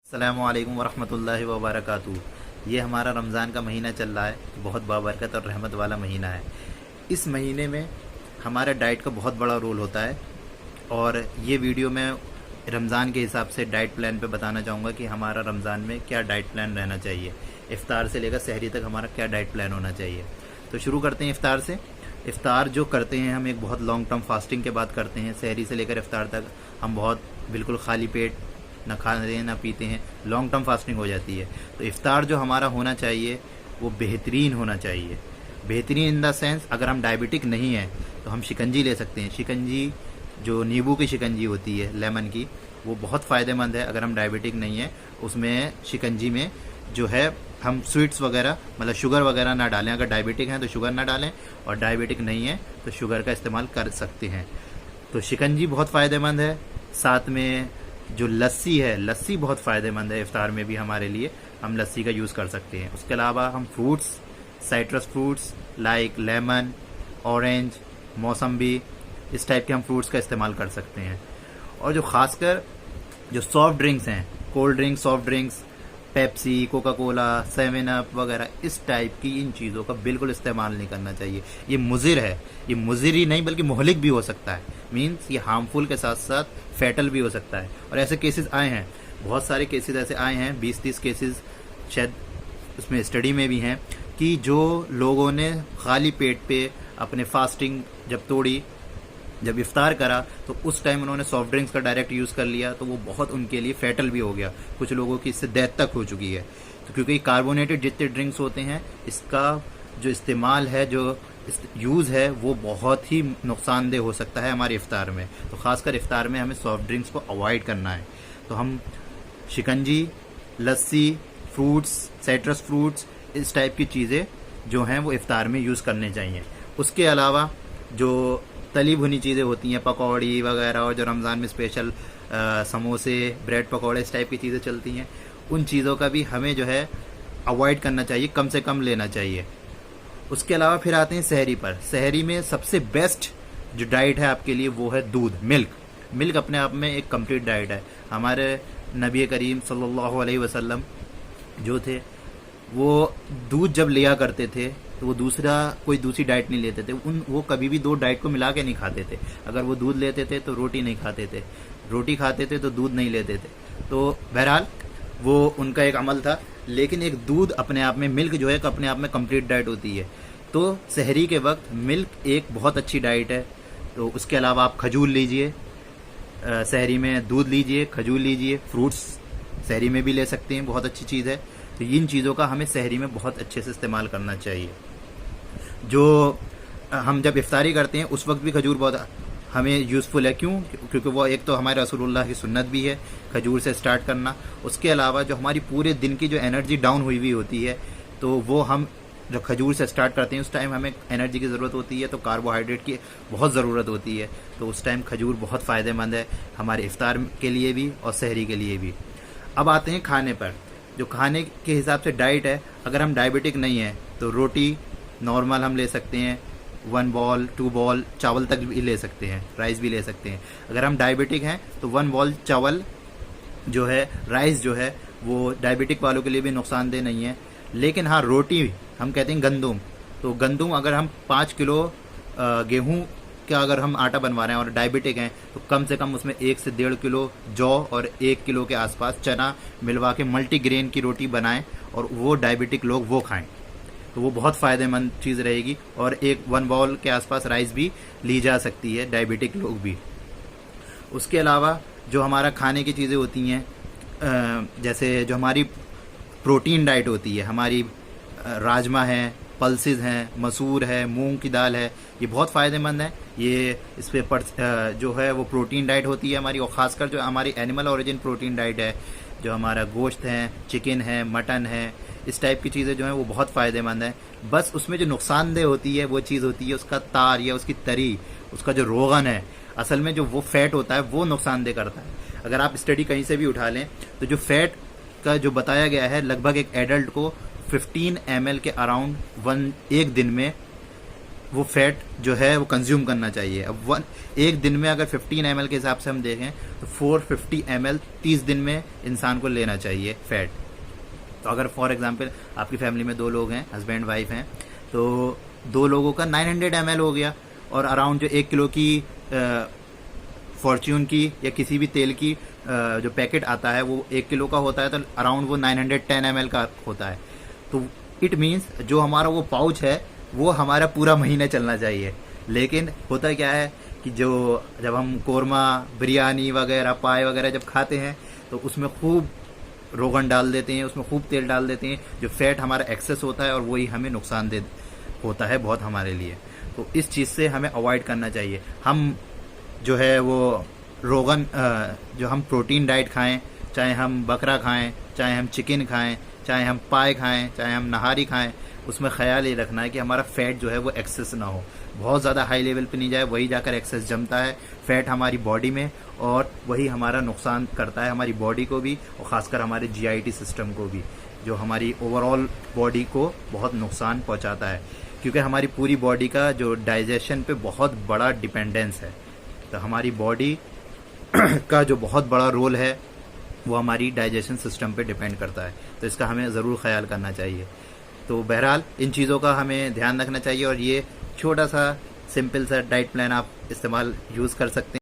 अस्सलामुअलैकुम वरहमतुल्लाहि वबरकातुहू। ये हमारा रमज़ान का महीना चल रहा है, बहुत बाबरकत और रहमत वाला महीना है। इस महीने में हमारा डाइट का बहुत बड़ा रोल होता है और ये वीडियो में रमज़ान के हिसाब से डाइट प्लान पे बताना चाहूँगा कि हमारा रमज़ान में क्या डाइट प्लान रहना चाहिए। इफ़्तार से लेकर सहरी तक हमारा क्या डाइट प्लान होना चाहिए। तो शुरू करते हैं इफ़्तार से। इफ़्तार जो करते हैं हम एक बहुत लॉन्ग टर्म फास्टिंग के बाद करते हैं। सहरी से लेकर इफ़्तार तक हम बहुत बिल्कुल खाली पेट ना खाते हैं ना पीते हैं, लॉन्ग टर्म फास्टिंग हो जाती है। तो इफ़्तार जो हमारा होना चाहिए वो बेहतरीन होना चाहिए। बेहतरीन इन द सेंस, अगर हम डायबिटिक नहीं हैं तो हम शिकंजी ले सकते हैं। शिकंजी जो नींबू की शिकंजी होती है, लेमन की, वो बहुत फ़ायदेमंद है। अगर हम डायबिटिक नहीं है उसमें शिकंजी में जो है हम स्वीट्स वगैरह मतलब शुगर वगैरह ना डालें। अगर डायबिटिक हैं तो शुगर ना डालें और डायबिटिक नहीं है तो शुगर का इस्तेमाल कर सकते हैं। तो शिकंजी बहुत फ़ायदेमंद है। साथ में जो लस्सी है, लस्सी बहुत फ़ायदेमंद है। इफ़्तार में भी हमारे लिए हम लस्सी का यूज़ कर सकते हैं। उसके अलावा हम fruits, citrus fruits like lemon, orange, मौसम्बी, इस टाइप के हम फ्रूट्स का इस्तेमाल कर सकते हैं। और जो ख़ासकर जो सॉफ्ट ड्रिंक्स हैं, cold drinks, soft drinks, Pepsi, Coca Cola, 7 up वगैरह, इस टाइप की इन चीज़ों का बिल्कुल इस्तेमाल नहीं करना चाहिए। ये मुज़िर है। ये मुज़िर ही नहीं बल्कि मुहलिक भी हो सकता है। मीन्स ये हार्मफुल के साथ साथ फैटल भी हो सकता है। और ऐसे केसेस आए हैं, बहुत सारे केसेस ऐसे आए हैं, 20-30 केसेस शायद उसमें स्टडी में भी हैं कि जो लोगों ने खाली पेट पे अपने फास्टिंग जब तोड़ी, जब इफ्तार करा, तो उस टाइम उन्होंने सॉफ्ट ड्रिंक्स का डायरेक्ट यूज़ कर लिया, तो वो बहुत उनके लिए फैटल भी हो गया। कुछ लोगों की इससे डेथ तक हो चुकी है। तो क्योंकि कार्बोनेटेड जितने ड्रिंक्स होते हैं, इसका जो इस्तेमाल है, जो यूज़ है, वो बहुत ही नुकसानदेह हो सकता है हमारे इफ्तार में। तो ख़ासकर इफ्तार में हमें सॉफ्ट ड्रिंक्स को अवॉइड करना है। तो हम शिकंजी, लस्सी, फ्रूट्स, साइट्रस फ्रूट्स, इस टाइप की चीज़ें जो हैं वो इफ्तार में यूज़ करने चाहिए। उसके अलावा जो तली भुनी चीज़ें होती हैं, पकौड़ी वगैरह, और जो रमज़ान में स्पेशल समोसे, ब्रेड पकौड़े, इस टाइप की चीज़ें चलती हैं, उन चीज़ों का भी हमें जो है अवॉइड करना चाहिए, कम से कम लेना चाहिए। उसके अलावा फिर आते हैं सहरी पर। सहरी में सबसे बेस्ट जो डाइट है आपके लिए वो है दूध, मिल्क। मिल्क अपने आप में एक कंप्लीट डाइट है। हमारे नबी करीम सल्लल्लाहु अलैहि वसल्लम जो थे वो दूध जब लिया करते थे तो वो कोई दूसरी डाइट नहीं लेते थे। वो कभी भी दो डाइट को मिला के नहीं खाते थे। अगर वो दूध लेते थे तो रोटी नहीं खाते थे, रोटी खाते थे तो दूध नहीं लेते थे। तो बहरहाल वो उनका एक अमल था। लेकिन एक दूध अपने आप में, मिल्क जो है अपने आप में कंप्लीट डाइट होती है। तो सहरी के वक्त मिल्क एक बहुत अच्छी डाइट है। तो उसके अलावा आप खजूर लीजिए, सहरी में दूध लीजिए, खजूर लीजिए, फ्रूट्स सहरी में भी ले सकते हैं, बहुत अच्छी चीज़ है। तो इन चीज़ों का हमें सहरी में बहुत अच्छे से इस्तेमाल करना चाहिए। जो हम जब इफ्तारी करते हैं उस वक्त भी खजूर बहुत हमें यूज़फुल है। क्यों? क्योंकि वो एक तो हमारे रसूलुल्लाह की सुन्नत भी है खजूर से स्टार्ट करना। उसके अलावा जो हमारी पूरे दिन की जो एनर्जी डाउन हुई हुई होती है, तो वो हम जब खजूर से स्टार्ट करते हैं उस टाइम हमें एनर्जी की ज़रूरत होती है, तो कार्बोहाइड्रेट की बहुत ज़रूरत होती है। तो उस टाइम खजूर बहुत फ़ायदेमंद है हमारे इफ्तार के लिए भी और सहरी के लिए भी। अब आते हैं खाने पर। जो खाने के हिसाब से डाइट है, अगर हम डायबिटिक नहीं हैं तो रोटी नॉर्मल हम ले सकते हैं, 1 बॉल 2 बॉल, चावल तक भी ले सकते हैं, राइस भी ले सकते हैं। अगर हम डायबिटिक हैं तो 1 बॉल चावल जो है, राइस जो है, वो डायबिटिक वालों के लिए भी नुकसानदेह नहीं है। लेकिन हाँ, रोटी हम कहते हैं गंदुम, तो गंदुम अगर हम 5 किलो गेहूँ का अगर हम आटा बनवा रहे हैं और डायबिटिक हैं तो कम से कम उसमें 1 से 1.5 किलो जौ और 1 किलो के आसपास चना मिलवा के मल्टीग्रेन की रोटी बनाएं और वो डायबिटिक लोग वो खाएं, तो वो बहुत फ़ायदेमंद चीज़ रहेगी। और 1 बॉल के आसपास राइस भी ली जा सकती है, डायबिटिक लोग भी। उसके अलावा जो हमारा खाने की चीज़ें होती हैं, जैसे जो हमारी प्रोटीन डाइट होती है, हमारी राजमा है, पल्सेस हैं, मसूर है, मूंग की दाल है, ये बहुत फ़ायदेमंद है। ये इस पे जो है वो प्रोटीन डाइट होती है हमारी। और ख़ासकर जो हमारी एनिमल ओरिजिन प्रोटीन डाइट है, जो हमारा गोश्त है, चिकन है, मटन है, इस टाइप की चीज़ें जो हैं वो बहुत फ़ायदेमंद है। बस उसमें जो नुकसानदेह होती है वो चीज़ होती है उसका तार या उसकी तरी, उसका जो रोगन है, असल में जो वो फैट होता है वो नुकसानदेह करता है। अगर आप स्टडी कहीं से भी उठा लें तो जो फैट का जो बताया गया है, लगभग एक एडल्ट को 15 ml के अराउंड एक दिन में वो फैट जो है वो कंज्यूम करना चाहिए। अब एक दिन में अगर 15 ml के हिसाब से हम देखें तो 450 ml 30 दिन में इंसान को लेना चाहिए फैट। तो अगर फॉर एग्जांपल आपकी फैमिली में 2 लोग हैं, हस्बैंड वाइफ हैं, तो 2 लोगों का 900 ml हो गया, और अराउंड जो 1 किलो की फॉर्च्यून की या किसी भी तेल की जो पैकेट आता है वो 1 किलो का होता है, तो अराउंड वो 910 ml का होता है। तो इट मीन्स जो हमारा वो पाउच है वो हमारा पूरा महीने चलना चाहिए। लेकिन होता क्या है कि जब हम कोरमा, बिरयानी वगैरह, पाए वगैरह जब खाते हैं तो उसमें खूब रोगन डाल देते हैं, उसमें खूब तेल डाल देते हैं, जो फैट हमारा एक्सेस होता है और वही हमें नुकसानदेह होता है बहुत हमारे लिए। तो इस चीज़ से हमें अवॉइड करना चाहिए। हम जो है वो रोगन जो हम प्रोटीन डाइट खाएं, चाहे हम बकरा खाएं, चाहे हम चिकन खाएं, चाहे हम पाए खाएं, चाहे हम नहारी खाएं, उसमें ख्याल ये रखना है कि हमारा फैट जो है वो एक्सेस ना हो, बहुत ज़्यादा हाई लेवल पे नहीं जाए, वही जाकर एक्सेस जमता है फैट हमारी बॉडी में, और वही हमारा नुकसान करता है हमारी बॉडी को भी, और ख़ासकर हमारे जीआईटी सिस्टम को भी, जो हमारी ओवरऑल बॉडी को बहुत नुकसान पहुंचाता है। क्योंकि हमारी पूरी बॉडी का जो डाइजेशन पे बहुत बड़ा डिपेंडेंस है, तो हमारी बॉडी का जो बहुत बड़ा रोल है वो हमारी डाइजेशन सिस्टम पे डिपेंड करता है। तो इसका हमें ज़रूर ख्याल करना चाहिए। तो बहरहाल इन चीज़ों का हमें ध्यान रखना चाहिए, और ये छोटा सा सिंपल सा डाइट प्लान आप इस्तेमाल यूज़ कर सकते हैं।